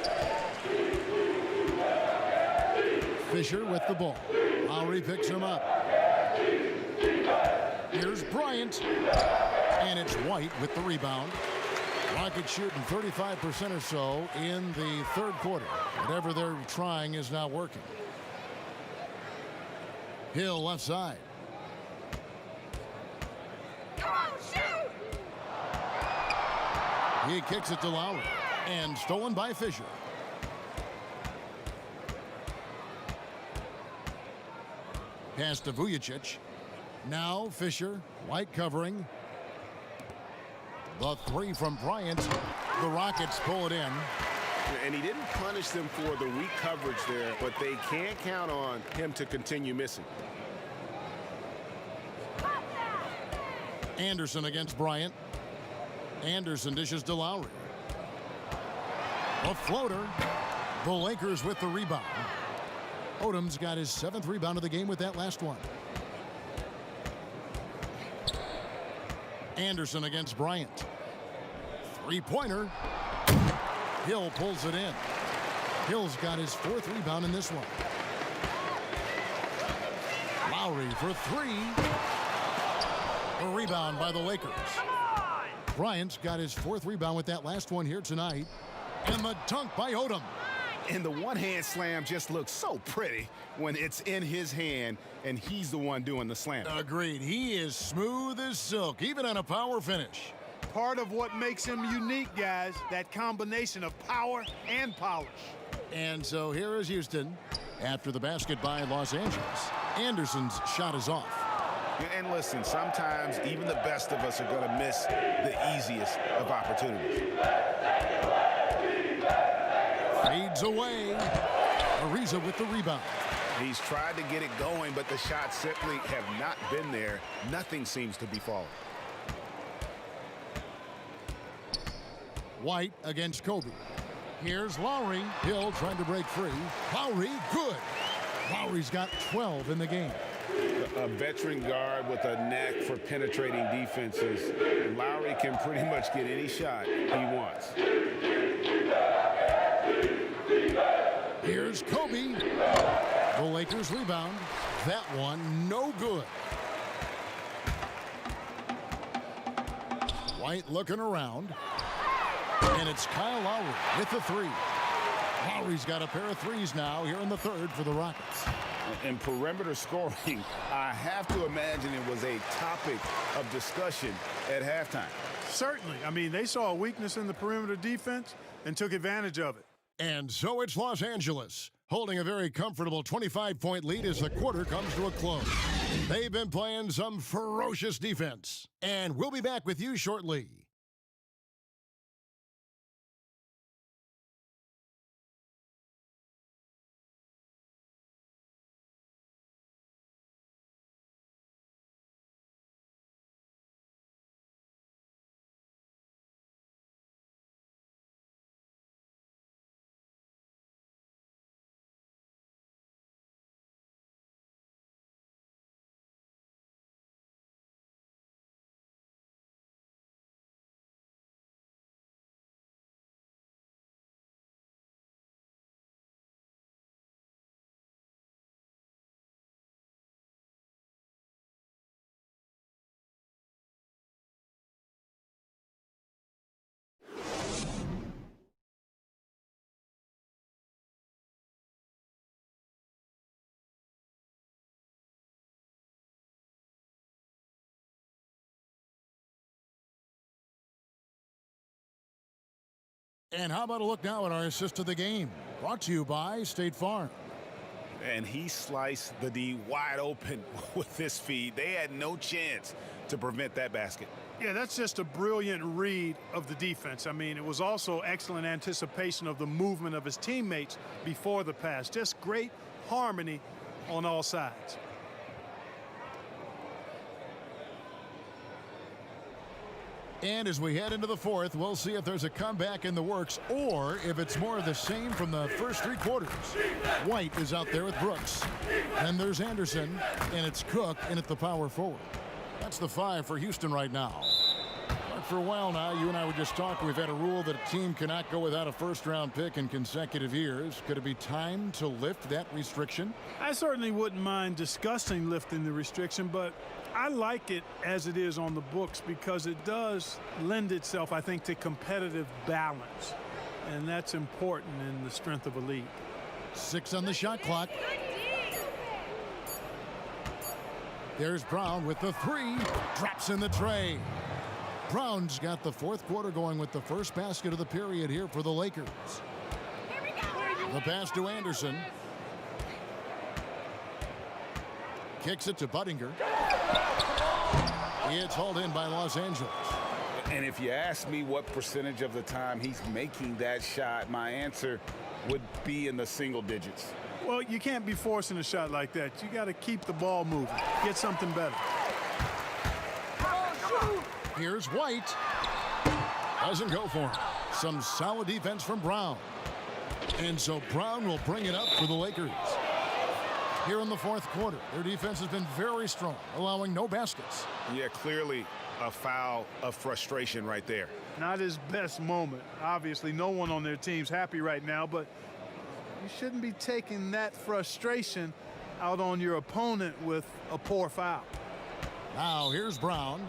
Fisher with the ball. Lowry picks him up. Here's Bryant. And it's White with the rebound. Rockets shooting 35% or so in the third quarter. Whatever they're trying is not working. Hill left side. Come on, shoot! He kicks it to Lowry. And stolen by Fisher. Pass to Vujicic. Now Fisher. White covering. The three from Bryant. The Rockets pull it in. And he didn't punish them for the weak coverage there, but they can't count on him to continue missing. Anderson against Bryant. Anderson dishes to Lowry. A floater. The Lakers with the rebound. Odom's got his 7th rebound of the game with that last one. Anderson against Bryant. Three-pointer. Hill pulls it in. Hill's got his 4th rebound in this one. Lowry for 3. A rebound by the Lakers. Bryant's got his 4th rebound with that last one here tonight. And the dunk by Odom. And the one-hand slam just looks so pretty when it's in his hand and he's the one doing the slam. Agreed. He is smooth as silk, even on a power finish. Part of what makes him unique, guys, that combination of power and polish. And so here is Houston after the basket by Los Angeles. Anderson's shot is off. And listen, sometimes even the best of us are going to miss the easiest of opportunities. Fades away. Ariza with the rebound. He's tried to get it going, but the shots simply have not been there. Nothing seems to be falling. White against Kobe. Here's Lowry. Hill trying to break free. Lowry, good. Lowry's got 12 in the game. A veteran guard with a knack for penetrating defenses. Lowry can pretty much get any shot he wants. Here's Kobe. The Lakers rebound. That one, no good. White looking around. And it's Kyle Lowry with the 3. Lowry's got a pair of 3s now here in the third for the Rockets. In perimeter scoring, I have to imagine it was a topic of discussion at halftime. Certainly. I mean, they saw a weakness in the perimeter defense and took advantage of it. And so it's Los Angeles, holding a very comfortable 25-point lead as the quarter comes to a close. They've been playing some ferocious defense. And we'll be back with you shortly. And how about a look now at our assist of the game? Brought to you by State Farm. And he sliced the D wide open with this feed. They had no chance to prevent that basket. Yeah, that's just a brilliant read of the defense. I mean, it was also excellent anticipation of the movement of his teammates before the pass. Just great harmony on all sides. And as we head into the fourth, we'll see if there's a comeback in the works or if it's more of the same from the first three quarters. White is out there with Brooks. And there's Anderson, and it's Cook in at the power forward. That's the 5 for Houston right now. But for a while now, you and I were just talking, we've had a rule that a team cannot go without a first-round pick in consecutive years. Could it be time to lift that restriction? I certainly wouldn't mind discussing lifting the restriction, but I like it as it is on the books because it does lend itself, I think, to competitive balance. And that's important in the strength of a league. 6 on the shot clock. There's Brown with the 3. Drops in the tray. Brown's got the fourth quarter going with the first basket of the period here for the Lakers. Here we go. The pass to Anderson. Kicks it to Budinger. It's hauled in by Los Angeles. And if you ask me what percentage of the time he's making that shot, my answer would be in the single digits. Well, you can't be forcing a shot like that. You got to keep the ball moving. Get something better. Here's White. Doesn't go for him. Some solid defense from Brown. And so Brown will bring it up for the Lakers. Here in the fourth quarter, their defense has been very strong, allowing no baskets. Yeah, clearly a foul of frustration right there. Not his best moment. Obviously, no one on their team's happy right now, but you shouldn't be taking that frustration out on your opponent with a poor foul. Now here's Brown.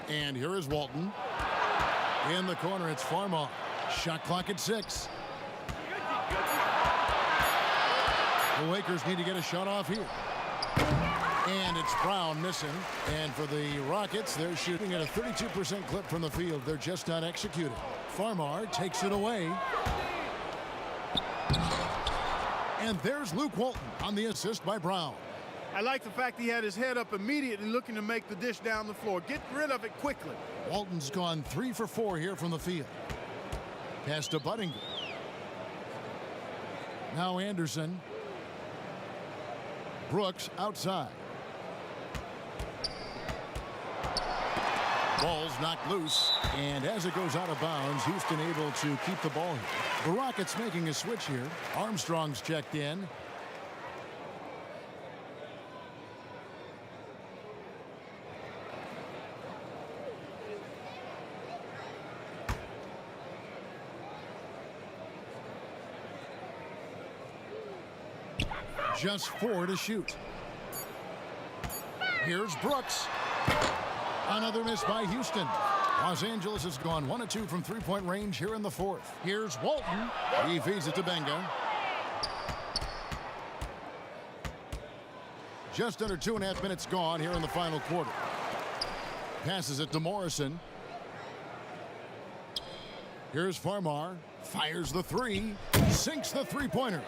And here is Walton. In the corner, it's Farmar. Shot clock at 6. The Lakers need to get a shot off here. And it's Brown missing. And for the Rockets, they're shooting at a 32% clip from the field. They're just not executing. Farmar takes it away. And there's Luke Walton on the assist by Brown. I like the fact he had his head up immediately looking to make the dish down the floor. Get rid of it quickly. Walton's gone 3 for 4 here from the field. Pass to Budinger. Now Anderson. Brooks outside. Ball's knocked loose, and as it goes out of bounds, Houston able to keep the ball here. The Rockets making a switch here. Armstrong's checked in. Just 4 to shoot. Here's Brooks. Another miss by Houston. Los Angeles has gone 1 of 2 from three-point range here in the fourth. Here's Walton. He feeds it to Benga. Just under 2.5 minutes gone here in the final quarter. Passes it to Morrison. Here's Farmar. Fires the 3. Sinks the three-pointer.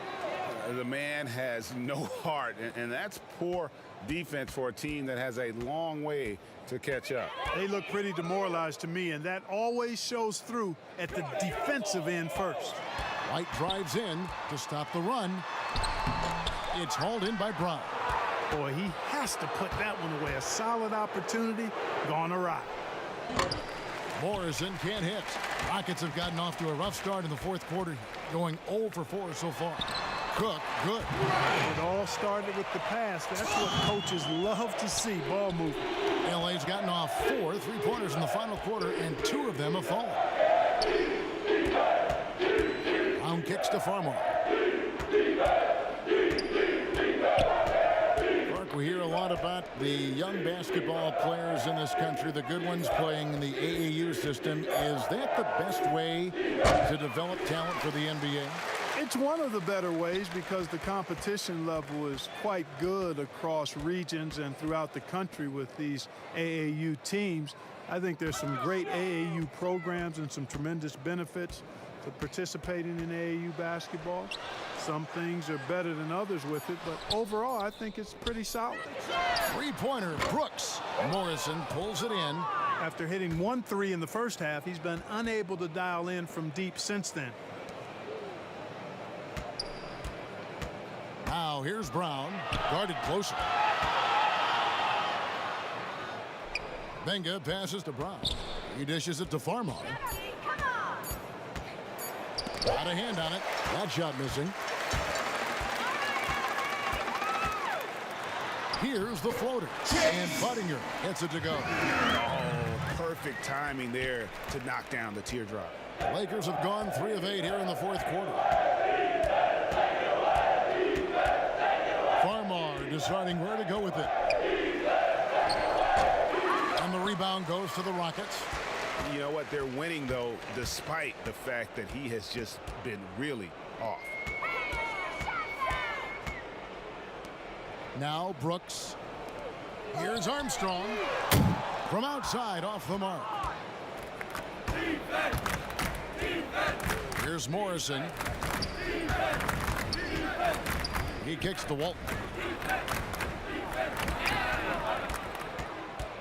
The man has no heart, and that's poor defense for a team that has a long way to catch up. They look pretty demoralized to me, and that always shows through at the defensive end first. White drives in to stop the run. It's hauled in by Brown. Boy, he has to put that one away. A solid opportunity gone awry. Morrison can't hit. Rockets have gotten off to a rough start in the fourth quarter, going 0 for 4 so far. Cook, good. It all started with the pass. That's what coaches love to see, ball movement. LA's gotten off 4 three-pointers in the final quarter, and 2 of them have fallen. Brown kicks to Farmar. We hear a lot about the young basketball players in this country, the good ones playing in the AAU system. Is that the best way to develop talent for the NBA? It's one of the better ways because the competition level is quite good across regions and throughout the country with these AAU teams. I think there's some great AAU programs and some tremendous benefits to participating in AAU basketball. Some things are better than others with it, but overall, I think it's pretty solid. Three-pointer, Brooks. Morrison pulls it in. After hitting 1 3 in the first half, he's been unable to dial in from deep since then. Now here's Brown, guarded closer. Benga passes to Brown. He dishes it to Farmar. Got a hand on it. That shot missing. Here's the floater. And Buttinger gets it to go. Oh, perfect timing there to knock down the teardrop. Lakers have gone 3 of 8 here in the fourth quarter. Farmar deciding where to go with it. And the rebound goes to the Rockets. You know what? They're winning, though, despite the fact that he has just been really off. Now Brooks. Here's Armstrong. From outside, off the mark. Here's Morrison. He kicks to Walton.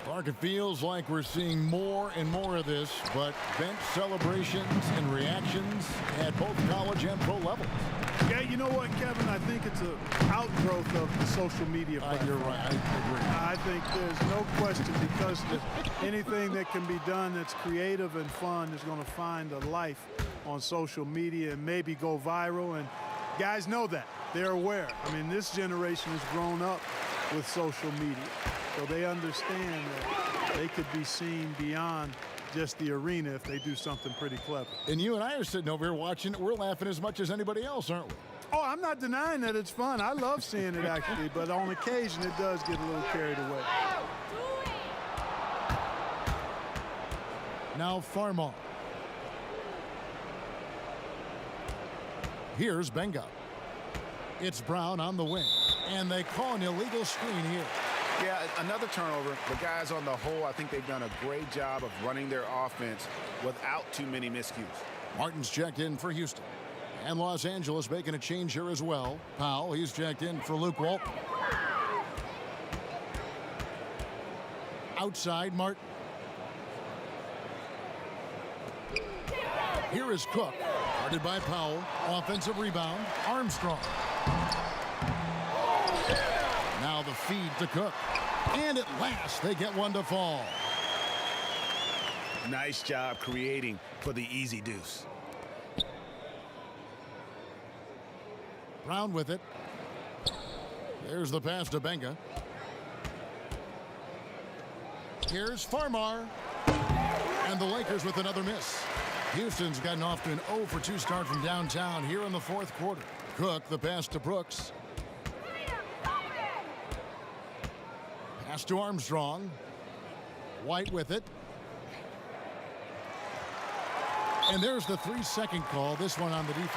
Clark, it feels like we're seeing more and more of this, but bench celebrations and reactions at both college and pro levels. Yeah, you know what, Kevin? I think it's an outgrowth of the social media platform. You're right. I agree. I think there's no question because anything that can be done that's creative and fun is going to find a life on social media and maybe go viral. And guys know that. They're aware. I mean, this generation has grown up with social media. So they understand that they could be seen beyond just the arena if they do something pretty clever. And you and I are sitting over here watching it. We're laughing as much as anybody else, aren't we? Oh, I'm not denying that it's fun. I love seeing it, actually. But on occasion, it does get a little carried away. Now Farmar. Here's Benga. It's Brown on the wing. And they call an illegal screen here. Yeah, another turnover. The guys on the whole, I think they've done a great job of running their offense without too many miscues. Martin's checked in for Houston. And Los Angeles making a change here as well. Powell, he's checked in for Luke Walton. Outside, Martin. Here is Cook, guarded by Powell. Offensive rebound, Armstrong. Now the feed to Cook. And at last, they get one to fall. Nice job creating for the easy deuce. Brown with it. There's the pass to Benga. Here's Farmar. And the Lakers with another miss. Houston's gotten off to an 0 for 2 start from downtown here in the fourth quarter. Cook, the pass to Brooks. Pass to Armstrong. White with it. And there's the 3-second call, this one on the defense.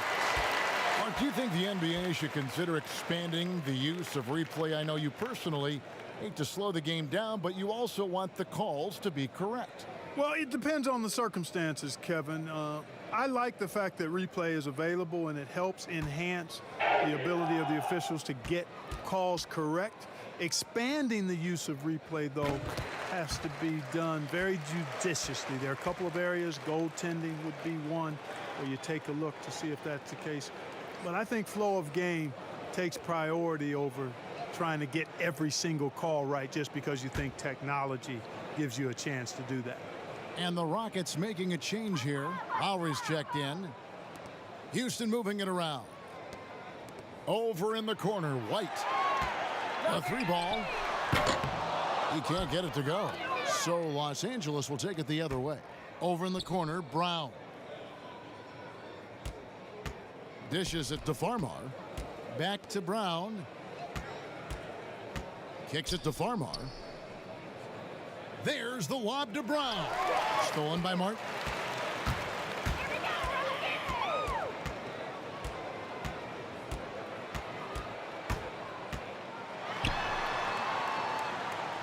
Mark, do you think the NBA should consider expanding the use of replay? I know you personally hate to slow the game down, but you also want the calls to be correct. Well, it depends on the circumstances, Kevin. I like the fact that replay is available and it helps enhance the ability of the officials to get calls correct. Expanding the use of replay, though, has to be done very judiciously. There are a couple of areas, goaltending would be one, where you take a look to see if that's the case. But I think flow of game takes priority over trying to get every single call right just because you think technology gives you a chance to do that. And the Rockets making a change here. Lowry's checked in. Houston moving it around. Over in the corner, White. A 3-ball. He can't get it to go. So Los Angeles will take it the other way. Over in the corner, Brown. Dishes it to Farmar. Back to Brown. Kicks it to Farmar. There's the lob to Brown. Stolen by Martin.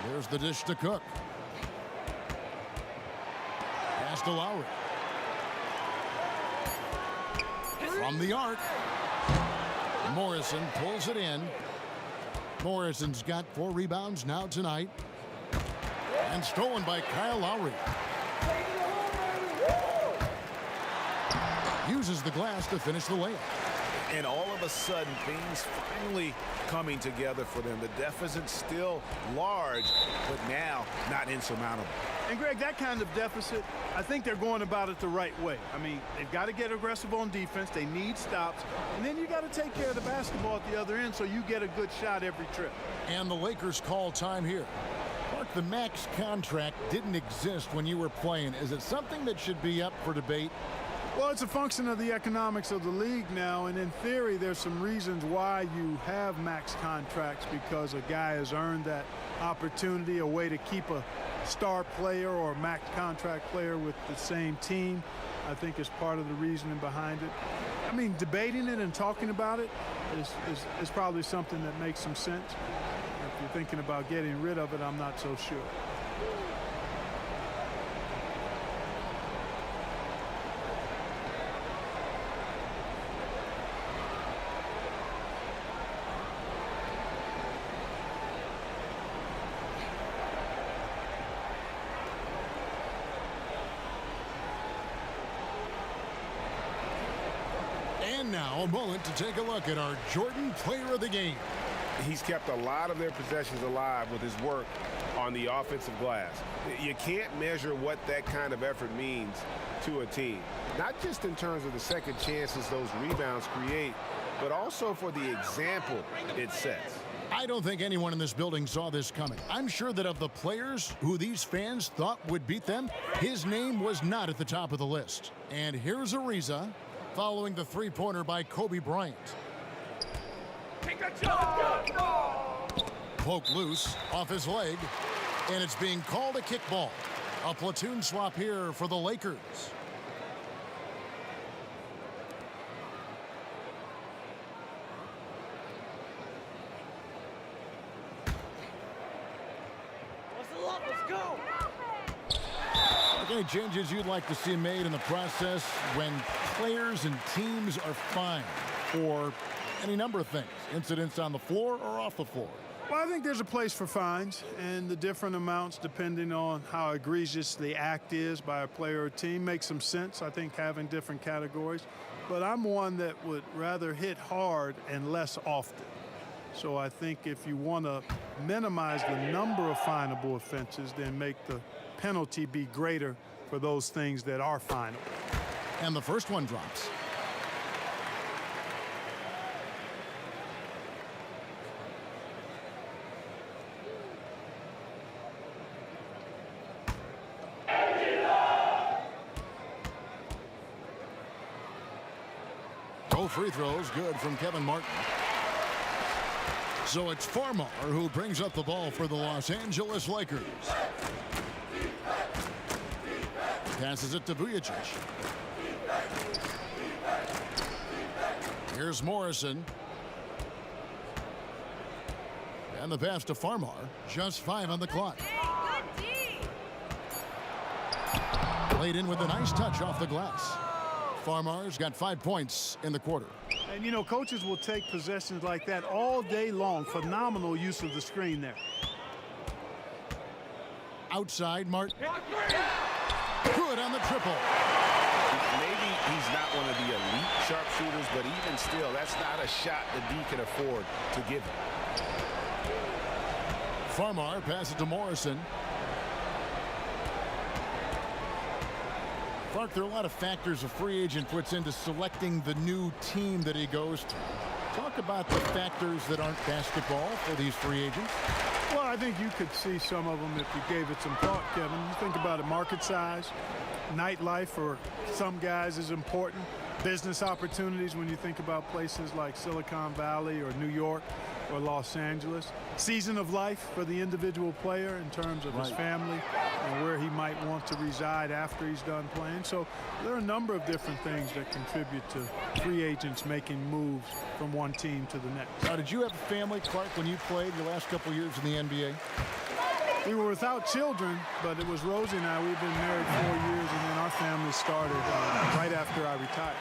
There's the dish to Cook. Pass to Lowry. From the arc. Morrison pulls it in. Morrison's got 4 rebounds now tonight. And stolen by Kyle Lowry. Uses the glass to finish the layup. And all of a sudden, things finally coming together for them. The deficit's still large, but now not insurmountable. And, Greg, that kind of deficit, I think they're going about it the right way. I mean, they've got to get aggressive on defense. They need stops. And then you got to take care of the basketball at the other end so you get a good shot every trip. And the Lakers call time here. Mark, the max contract didn't exist when you were playing. Is it something that should be up for debate? Well, it's a function of the economics of the league now, and in theory, there's some reasons why you have max contracts, because a guy has earned that opportunity, a way to keep a star player or a max contract player with the same team, I think is part of the reasoning behind it. I mean, debating it and talking about it is probably something that makes some sense. If you're thinking about getting rid of it, I'm not so sure. And now a moment to take a look at our Jordan Player of the Game. He's kept a lot of their possessions alive with his work on the offensive glass. You can't measure what that kind of effort means to a team, not just in terms of the second chances those rebounds create, but also for the example it sets. I don't think anyone in this building saw this coming. I'm sure that of the players who these fans thought would beat them, his name was not at the top of the list. And here's Ariza following the three-pointer by Kobe Bryant. Poke loose off his leg, and it's being called a kickball. A platoon swap here for the Lakers. Let's go. Any changes you'd like to see made in the process when players and teams are fined for any number of things, incidents on the floor or off the floor? Well, I think there's a place for fines, and the different amounts depending on how egregious the act is by a player or team makes some sense. I think having different categories, but I'm one that would rather hit hard and less often. So I think if you want to minimize the number of finable offenses, then make the penalty be greater for those things that are finable. And the first one drops. Both free throws good from Kevin Martin. So it's Farmar who brings up the ball for the Los Angeles Lakers. Passes it to Vujicic. Here's Morrison. And the pass to Farmar. Just 5 on the clock. Played in with a nice touch off the glass. Farmar's got 5 points in the quarter. And, you know, coaches will take possessions like that all day long. Phenomenal use of the screen there. Outside, Martin. Good on the triple. Maybe he's not one of the elite sharpshooters, but even still, that's not a shot that D can afford to give him. Farmar passes to Morrison. Clark, there are a lot of factors a free agent puts into selecting the new team that he goes to. Talk about the factors that aren't basketball for these free agents. Well, I think you could see some of them if you gave it some thought, Kevin. You think about it, market size, nightlife for some guys is important. business opportunities when you think about places like Silicon Valley or New York or Los Angeles. Season of life for the individual player in terms of his family and where he might want to reside after he's done playing. So there are a number of different things that contribute to free agents making moves from one team to the next. Now, did you have a family, Clark, when you played your last couple years in the NBA? We were without children, but it was Rosie and I. We've been married 4 years, and then our family started right after I retired.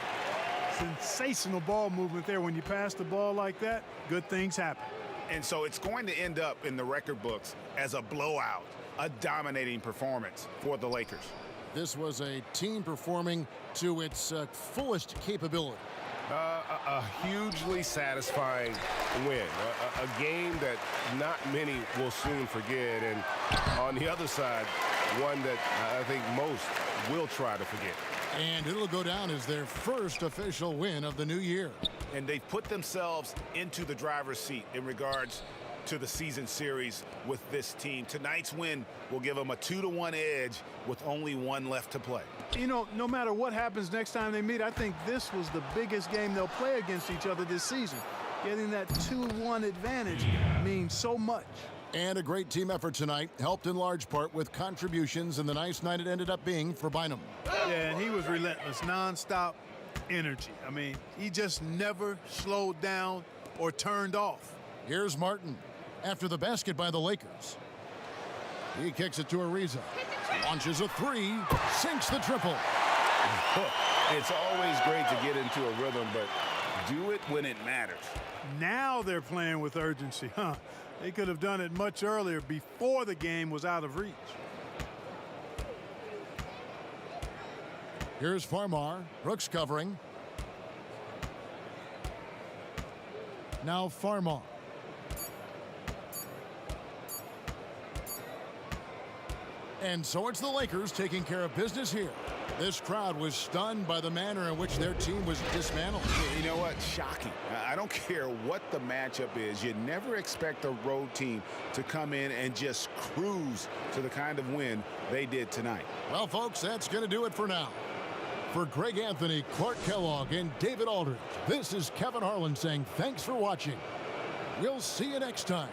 Sensational ball movement there. When you pass the ball like that, good things happen. And so it's going to end up in the record books as a blowout, a dominating performance for the Lakers. This was a team performing to its fullest capability. A hugely satisfying win, a game that not many will soon forget, and on the other side, one that I think most will try to forget. And it'll go down as their first official win of the new year. And they've put themselves into the driver's seat in regards to the season series with this team. Tonight's win will give them a 2-1 edge with only one left to play. You know, no matter what happens next time they meet, I think this was the biggest game they'll play against each other this season. Getting that 2-1 advantage means so much. And a great team effort tonight, helped in large part with contributions and the nice night it ended up being for Bynum. Yeah, and he was relentless, nonstop energy. I mean, he just never slowed down or turned off. Here's Martin after the basket by the Lakers. He kicks it to Ariza. Launches a three, sinks the triple. It's always great to get into a rhythm, but do it when it matters. Now they're playing with urgency, huh? They could have done it much earlier, before the game was out of reach. Here's Farmar. Brooks covering. Now Farmar. And so it's the Lakers taking care of business here. This crowd was stunned by the manner in which their team was dismantled. You know what? Shocking. I don't care what the matchup is. You never expect a road team to come in and just cruise to the kind of win they did tonight. Well, folks, that's going to do it for now. For Greg Anthony, Clark Kellogg, and David Aldridge, this is Kevin Harlan saying thanks for watching. We'll see you next time.